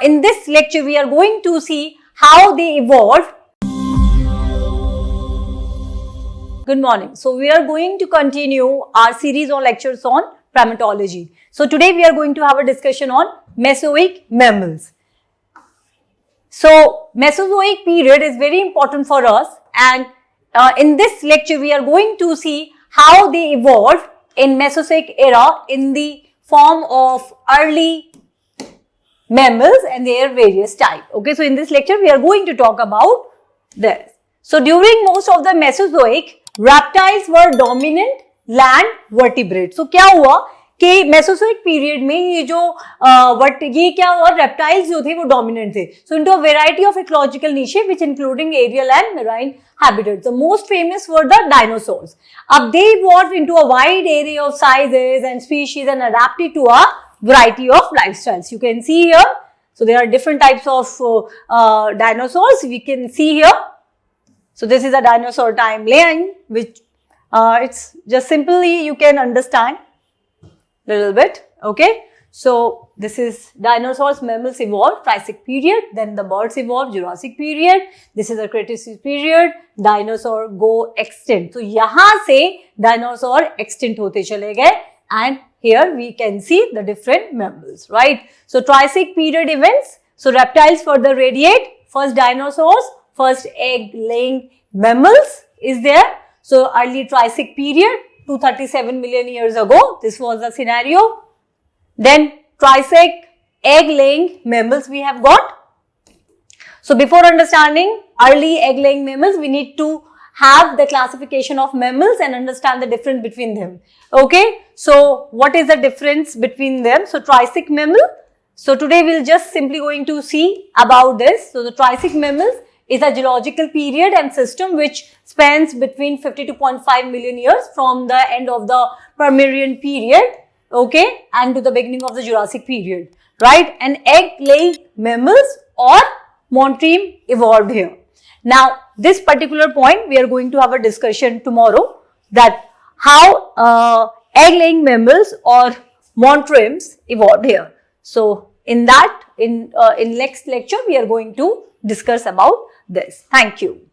in this lecture we are going to see how they evolved. Good morning. So we are going to continue our series on lectures on primatology. So today we are going to have a discussion on Mesozoic mammals. So Mesozoic period is very important for us, and in this lecture we are going to see how they evolved in Mesozoic era in the form of early mammals and their various types. Okay, so in this lecture we are going to talk about this. So during most of the Mesozoic, reptiles were dominant land vertebrates. So क्या हुआ कि Mesozoic period में ये जो ये क्या हुआ, reptiles जो थे वो डोमिनेंट थे. So into a variety of ecological niche which including aerial and marine habitats. The most famous were the dinosaurs. They evolved into a wide array of sizes and species and adapted to a variety of lifestyles. You can see here. So there are different types of dinosaurs we can see here. So this is a dinosaur timeline, which it's just simply you can understand little bit. Okay. So this is dinosaurs, mammals evolved, Triassic period, then the birds evolved, Jurassic period, this is the Cretaceous period, dinosaur go extinct. So यहाँ से dinosaur extinct होते चले गए, and here we can see the different mammals, right? So Triassic period events, so reptiles further radiate, first dinosaurs, first egg laying mammals is there. So early Triassic period, 237 million years ago, this was the scenario. Then Triassic egg-laying mammals we have got. So before understanding early egg-laying mammals, we need to have the classification of mammals and understand the difference between them. Okay. So what is the difference between them? So Triassic mammal. So today we'll just simply going to see about this. So the Triassic mammals is a geological period and system which spans between 52.5 million years from the end of the Permian period. Okay, and to the beginning of the Jurassic period, right? And egg-laying mammals or monotremes evolved here. Now, this particular point we are going to have a discussion tomorrow, that how egg-laying mammals or monotremes evolved here. So, in that, in next lecture we are going to discuss about this. Thank you.